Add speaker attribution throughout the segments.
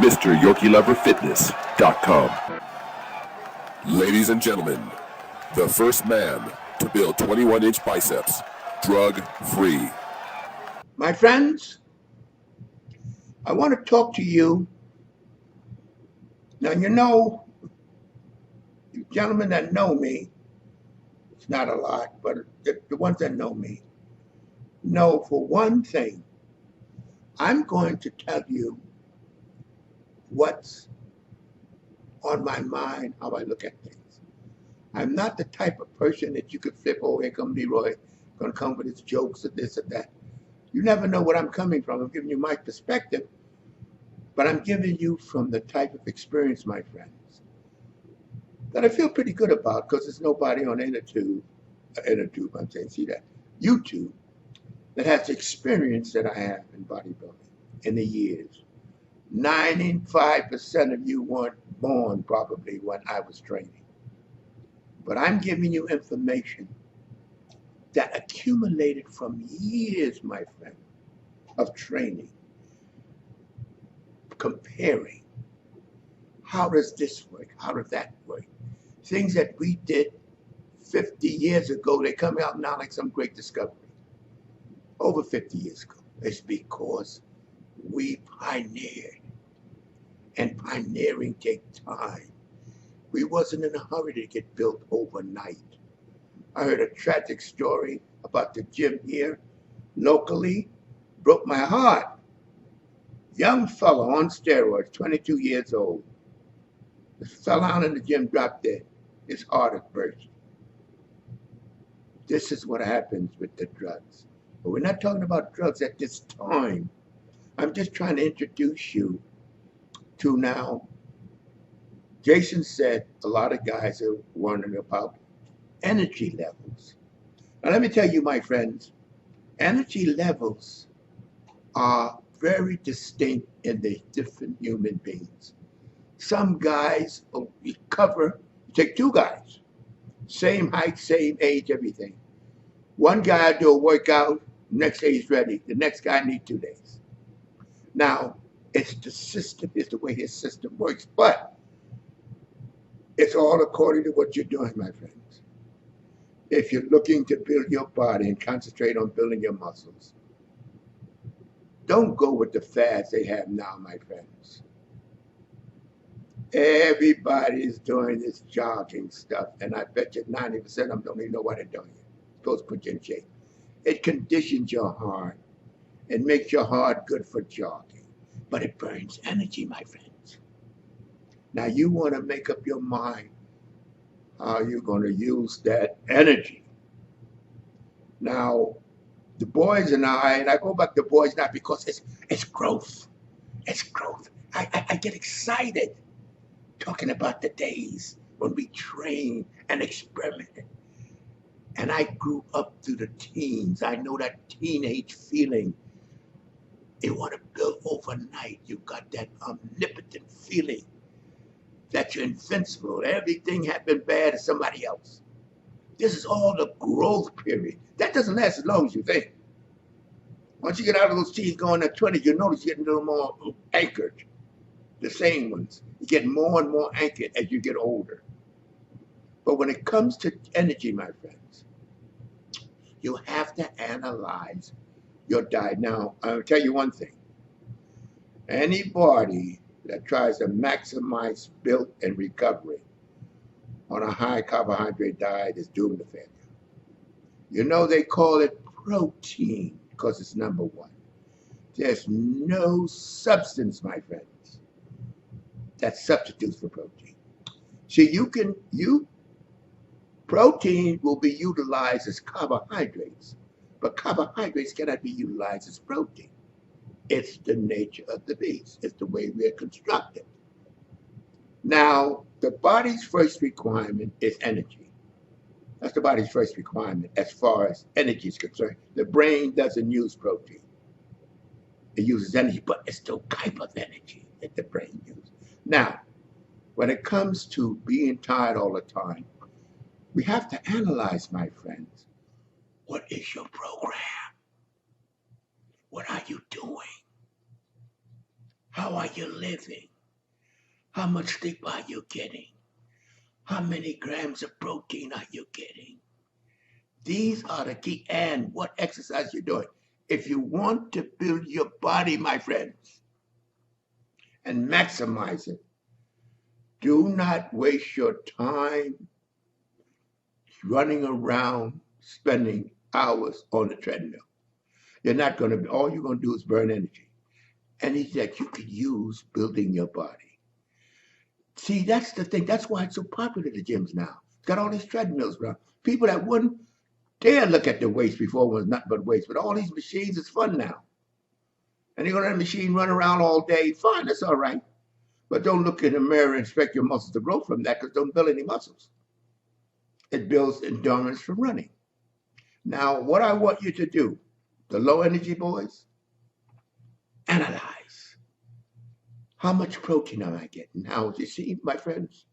Speaker 1: MrYorkieLoverFitness.com. Ladies and gentlemen, the first man to build 21-inch biceps, drug-free.
Speaker 2: My friends, I want to talk to you. Now, you know, you gentlemen that know me, it's not a lot, but the ones that know me know for one thing, I'm going to tell you what's on my mind, how I look at things. I'm not the type of person that you could flip, oh, here come Leroy, going to come with his jokes or this or that. You never know what I'm coming from. I'm giving you my perspective, but I'm giving you from the type of experience, my friends, that I feel pretty good about, because there's nobody on I'm saying, see that, YouTube, that has the experience that I have in bodybuilding in the years. 95% of you weren't born probably when I was training. But I'm giving you information that accumulated from years, my friend, of training, comparing. How does this work? How does that work? Things that we did 50 years ago, they come out now like some great discovery. Over 50 years ago. It's because we pioneered. And pioneering takes time. We wasn't in a hurry to get built overnight. I heard a tragic story about the gym here locally. Broke my heart. Young fellow on steroids, 22 years old. Just fell out in the gym, dropped dead. His heart had burst. This is what happens with the drugs. But we're not talking about drugs at this time. I'm just trying to introduce you to now. Jason said a lot of guys are wondering about energy levels. Now let me tell you, my friends, energy levels are very distinct in the different human beings. Some guys will recover. You take two guys, same height, same age, everything. One guy do a workout, next day he's ready. The next guy needs 2 days. Now, it's the system, it's the way his system works, but it's all according to what you're doing, my friends. If you're looking to build your body and concentrate on building your muscles, don't go with the fads they have now, my friends. Everybody is doing this jogging stuff, and I bet you 90% of them don't even know why they're doing it. It's supposed to put you in shape. It conditions your heart. It makes your heart good for jogging, but it burns energy, my friends. Now you want to make up your mind how you're going to use that energy. Now, the boys and I go back to boys now because it's growth. It's growth. I get excited talking about the days when we trained and experimented. And I grew up through the teens. I know that teenage feeling. You want to build overnight. You got that omnipotent feeling that you're invincible. Everything had been bad to somebody else. This is all the growth period. That doesn't last as long as you think. Once you get out of those teens going to 20, you notice you're getting a little more anchored. The same ones. You get more and more anchored as you get older. But when it comes to energy, my friends, you have to analyze your diet. Now, I'll tell you one thing. Anybody that tries to maximize build and recovery on a high carbohydrate diet is doomed to failure. You know, they call it protein because it's number one. There's no substance, my friends, that substitutes for protein. See, protein will be utilized as carbohydrates, but carbohydrates cannot be utilized as protein. It's the nature of the beast. It's the way we're constructed. Now, the body's first requirement is energy. That's the body's first requirement as far as energy is concerned. The brain doesn't use protein. It uses energy, but it's the type of energy that the brain uses. Now, when it comes to being tired all the time, we have to analyze, my friends, what is your program? What are you doing? How are you living? How much sleep are you getting? How many grams of protein are you getting? These are the key, and what exercise you're doing. If you want to build your body, my friends, and maximize it, do not waste your time running around spending hours on the treadmill. You're not going to, all you're going to do is burn energy. Energy that you could use building your body. See, that's the thing. That's why it's so popular at the gyms now. It's got all these treadmills around. People that wouldn't dare look at the weights before was nothing but weights. But all these machines is fun now. And you're going to let a machine run around all day. Fine, that's all right. But don't look in the mirror and expect your muscles to grow from that, because it don't build any muscles. It builds endurance from running. Now, what I want you to do, the low energy boys, analyze. How much protein am I getting? Now, you see, my friends,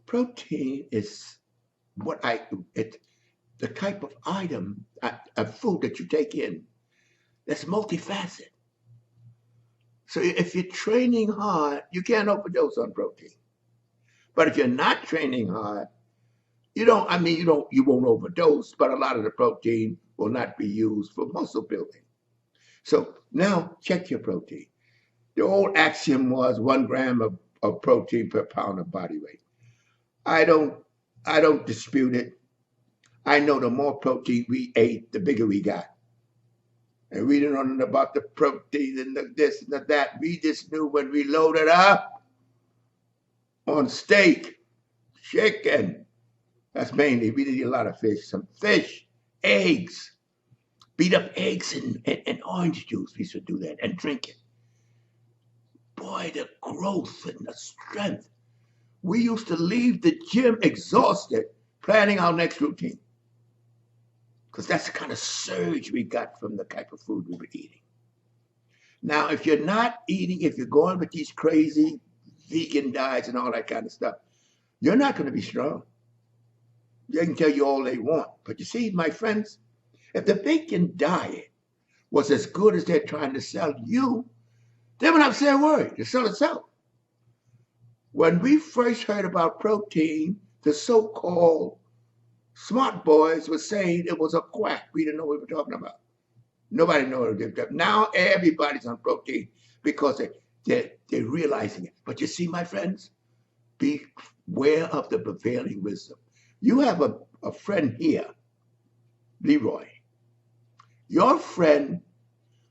Speaker 2: protein is the type of item, of food that you take in that's multifaceted. So if you're training hard, you can't overdose on protein. But if you're not training hard, you won't overdose, but a lot of the protein will not be used for muscle building. So now check your protein. The old axiom was 1 gram of protein per pound of body weight. I don't dispute it. I know the more protein we ate, the bigger we got. And we didn't know about the protein and the this and the that. We just knew when we loaded up on steak, chicken. That's mainly, we did eat a lot of fish, some fish, eggs, beat up eggs and orange juice. We used to do that and drink it. Boy, the growth and the strength. We used to leave the gym exhausted, planning our next routine. Because that's the kind of surge we got from the type of food we were eating. Now, if you're not eating, if you're going with these crazy vegan diets and all that kind of stuff, you're not going to be strong. They can tell you all they want. But you see, my friends, if the vegan diet was as good as they're trying to sell you, they would not say a word. It sell itself. When we first heard about protein, the so-called smart boys were saying it was a quack. We didn't know what we were talking about. Nobody knows it. Now everybody's on protein because they're realizing it. But you see, my friends, beware of the prevailing wisdom. You have a friend here, Leroy. Your friend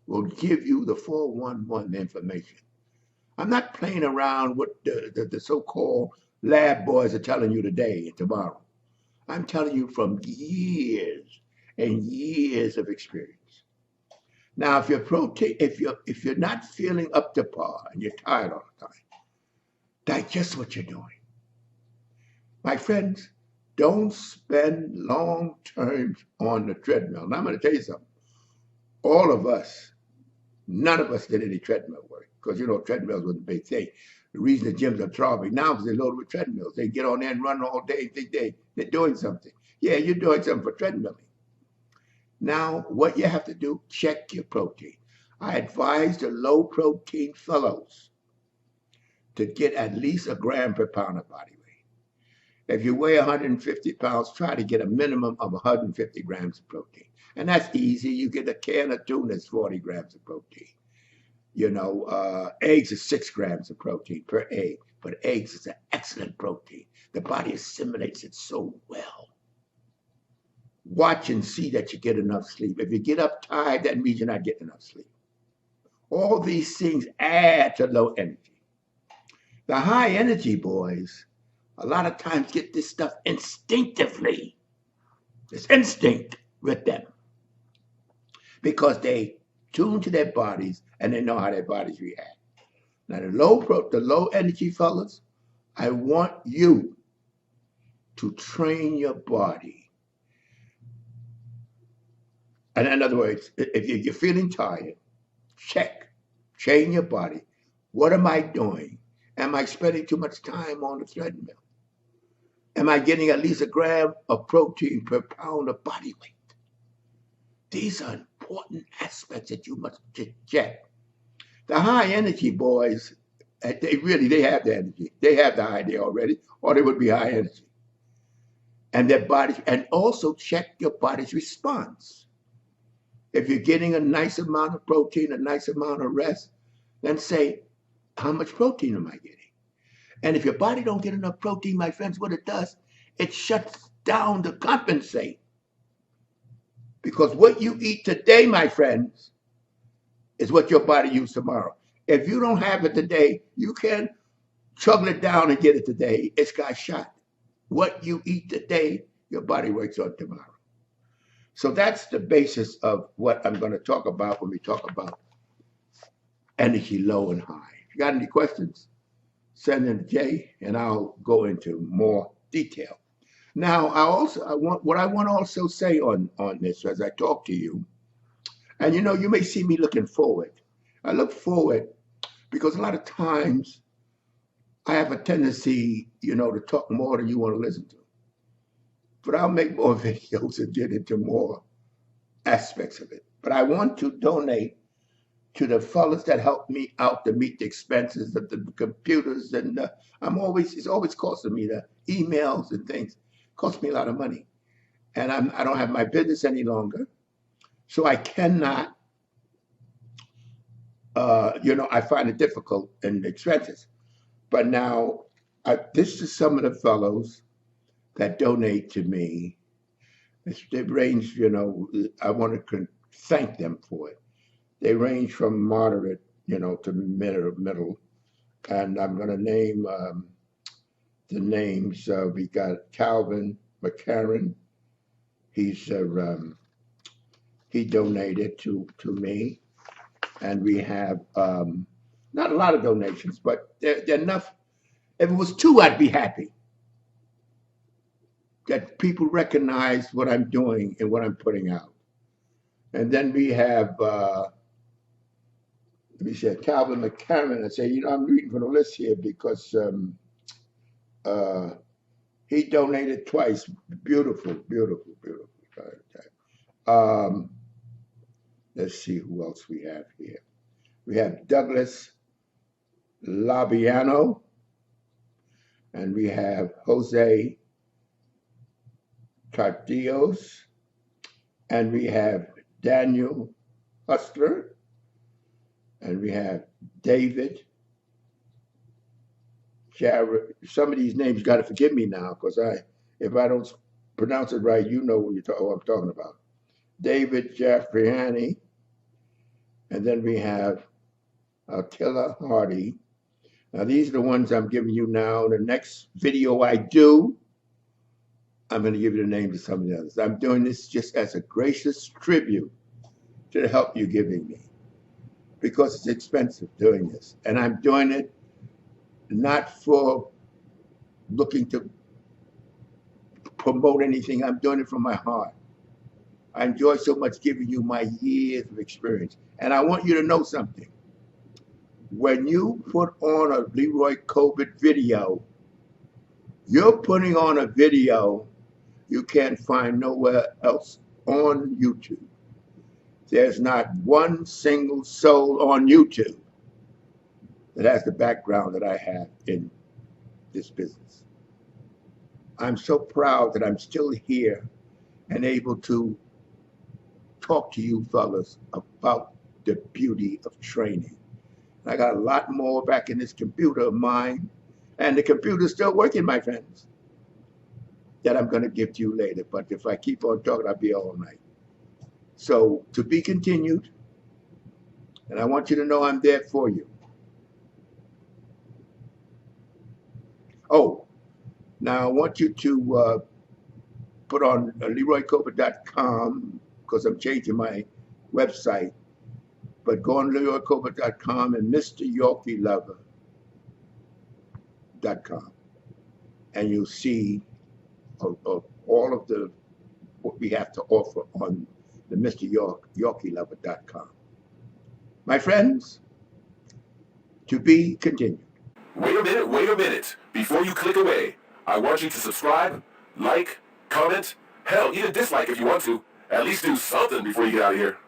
Speaker 2: will give you the 411 information. I'm not playing around with the so-called lab boys are telling you today and tomorrow. I'm telling you from years and years of experience. Now, if you're not feeling up to par and you're tired all the time, digest what you're doing. My friends, don't spend long terms on the treadmill. Now, I'm going to tell you something. All of us, none of us did any treadmill work because, treadmills was a big thing. The reason the gyms are thriving now is they're loaded with treadmills. They get on there and run all day and think they're doing something. Yeah, you're doing something for treadmilling. Now, what you have to do, check your protein. I advise the low protein fellows to get at least 1 gram per pound of body weight. If you weigh 150 pounds, try to get a minimum of 150 grams of protein. And that's easy. You get a can of tuna, that's 40 grams of protein. Eggs is 6 grams of protein per egg, but eggs is an excellent protein. The body assimilates it so well. Watch and see that you get enough sleep. If you get up tired, that means you're not getting enough sleep. All these things add to low energy. The high energy boys, a lot of times get this stuff instinctively. It's instinct with them because they tune to their bodies and they know how their bodies react. Now, the low energy fellas, I want you to train your body. And in other words, if you're feeling tired, train your body. What am I doing? Am I spending too much time on the treadmill? Am I getting at least 1 gram of protein per pound of body weight? These are important aspects that you must check. The high energy boys, they have the energy. They have the idea already, or they would be high energy. And their body, and also check your body's response. If you're getting a nice amount of protein, a nice amount of rest, then say, how much protein am I getting? And if your body don't get enough protein, my friends, what it does, it shuts down to compensate. Because what you eat today, my friends, is what your body uses tomorrow. If you don't have it today, you can chug it down and get it today. It's got shot. What you eat today, your body works on tomorrow. So that's the basis of what I'm going to talk about when we talk about energy low and high. If you got any questions, send them to Jay, and I'll go into more detail. Now, I want to also say on this as I talk to you, and you may see me looking forward. I look forward because a lot of times I have a tendency, to talk more than you want to listen to. But I'll make more videos and get into more aspects of it. But I want to donate to the fellas that help me out to meet the expenses of the computers, and it's always costing me the emails and things. It costs me a lot of money, and I don't have my business any longer, so I cannot. I find it difficult and expenses. But now, this is some of the fellows that donate to me. They range, I want to thank them for it. They range from moderate, to middle. And I'm going to name the names. We got Calvin McCarran. He donated to me. And we have not a lot of donations, but they're enough. If it was 2, I'd be happy. That people recognize what I'm doing and what I'm putting out. And then we have, Calvin McCarran. I say, I'm reading from the list here because he donated twice. Beautiful. Let's see who else we have here. We have Douglas Labiano, and we have Jose Cardios, and we have Daniel Hustler, and we have David Jarrett. Some of these names you got to forgive me now, because if I don't pronounce it right, you know what I'm talking about. David Jaffriani, and then we have Attila Hardy. Now these are the ones I'm giving you now. The next video I do, I'm going to give you the names of some of the others. I'm doing this just as a gracious tribute to the help you're giving me, because it's expensive doing this. And I'm doing it not for looking to promote anything. I'm doing it from my heart. I enjoy so much giving you my years of experience. And I want you to know something. When you put on a Leroy Colbert video, you're putting on a video you can't find nowhere else on YouTube. There's not one single soul on YouTube that has the background that I have in this business. I'm so proud that I'm still here and able to talk to you fellas about the beauty of training. I got a lot more back in this computer of mine, and the computer's still working, my friends, that I'm going to give to you later. But if I keep on talking, I'll be all night. So, to be continued, and I want you to know I'm there for you. Oh, now I want you to put on LeroyColbert.com, because I'm changing my website. But go on LeroyColbert.com and MrYorkieLover.com, and you'll see all of what we have to offer on the MrYorkieLover.com. My friends, to be continued.
Speaker 1: Wait a minute. Before you click away, I want you to subscribe, like, comment, hell, even dislike if you want to. At least do something before you get out of here.